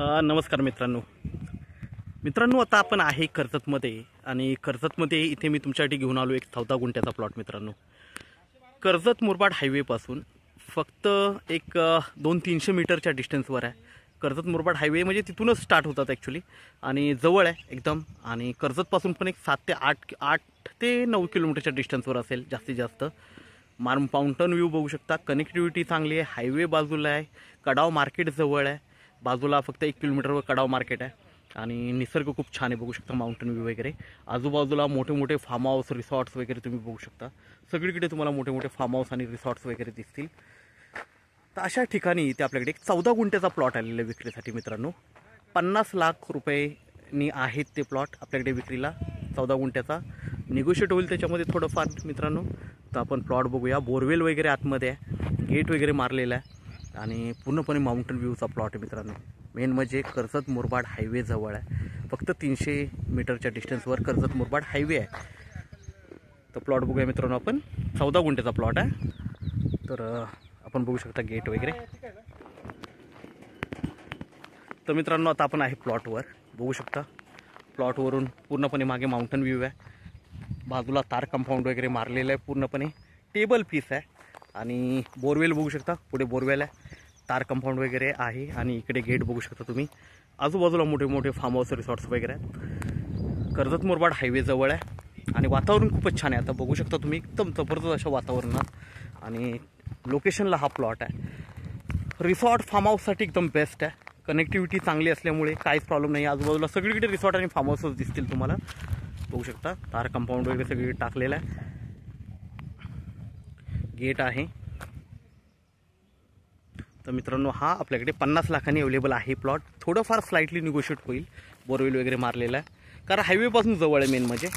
नमस्कार मित्रांनो आता आपण आहे कर्जतमध्ये आणि कर्जतमध्ये इथे मी तुमच्यासाठी घेऊन आलो एक 14 गुंठ्याचा प्लॉट मित्रांनो। कर्जत मुरबाड हायवेपासून फक्त एक 200-300 मीटरच्या डिस्टन्सवर आहे। कर्जत मुरबाड हायवे म्हणजे तिथूनच स्टार्ट होतात ॲक्च्युली आणि जवळ आहे एकदम। आणि कर्जतपासून पण एक 7 ते 9 किलोमीटरच्या डिस्टन्सवर असेल जास्तीत जास्त। माउंटन व्ह्यू बघू शकता, कनेक्टिव्हिटी चांगली आहे, हायवे बाजूला आहे, कडाव मार्केट जवळ आहे, बाजूला फक्त 1 किलोमीटरवर कडाव मार्केट आहे आणि निसर्ग खूप छान आहे बघू शकता, माउंटन व्ह्यू वगैरे। आजूबाजूला मोठे मोठे फार्म हाऊस रिसॉर्ट्स वगैरे तुम्ही बघू शकता, सगळीकडे तुम्हाला मोठे मोठे फार्म हाऊस आणि रिसॉर्ट्स वगैरे दिसतील। तर अशा ठिकाणी इथे आपल्याकडे एक 14 गुंठ्याचा प्लॉट आलेला विक्रीसाठी मित्रांनो। 50 लाख रुपयांनी आहेत ते प्लॉट आपल्याकडे विक्रीला, 14 गुंठ्याचा। निगोशिएट होईल त्याच्यामध्ये थोडंफार मित्रांनो। तर आपण प्लॉट बघूया, बोरवेल वगैरे आतमध्ये आहे, गेट वगैरे मारलेला आहे आणि पूर्णपणे माउंटन व्ह्यूचा प्लॉट आहे मित्रांनो। मेन म्हणजे कर्जत मुरबाड हायवे जवळ आहे, फक्त 300 मीटरच्या डिस्टन्सवर कर्जत मुरबाड हायवे आहे। तर प्लॉट बघूया मित्रांनो आपण, 14 गुंठ्याचा प्लॉट आहे। तर आपण बघू शकता गेट वगैरे। तर मित्रांनो आता आपण आहे प्लॉटवर, बघू शकता प्लॉटवरून पूर्णपणे मागे माउंटन व्ह्यू आहे, बाजूला तार कंपाऊंड वगैरे मारलेलं आहे, पूर्णपणे टेबल पीस आहे आणि बोरवेल बघू शकता, पुढे बोरवेल आहे, तार कंपाऊंड वगैरे आहे आणि इकडे गेट बघू शकता तुम्ही। आजूबाजूला मोठे मोठे फार्म हाऊस रिसॉर्ट्स वगैरे आहेत। कर्जत मुरबाड हायवे जवळ आहे आणि वातावरण खूपच छान आहे, आता बघू शकता तुम्ही, एकदम जबरदस्त अशा वातावरणात आणि लोकेशनला हा प्लॉट आहे। रिसॉर्ट फार्म हाऊससाठी एकदम बेस्ट आहे, कनेक्टिव्हिटी चांगली असल्यामुळे काहीच प्रॉब्लेम नाही। आजूबाजूला सगळीकडे रिसॉर्ट आणि फार्म हाऊसच दिसतील तुम्हाला, बघू शकता तार कंपाऊंड वगैरे सगळीकडे टाकलेलं आहे, गेट आहे। तर मित्रांनो हा आपल्याकडे 50 लाखांनी अवेलेबल आहे प्लॉट। थोडंफार स्लाइटली निगोशिएट होईल, बोरवेल वगैरे मारलेला आहे, कारण हायवेपासून जवळ आहे, मेन म्हणजे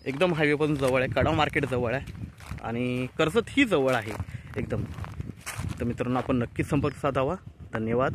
एकदम हायवेपासून जवळ आहे, कडाव मार्केट जवळ आहे आणि कर्जत ही जवळ आहे एकदम। तर मित्रांनो आपण नक्कीच संपर्क साधावा। धन्यवाद।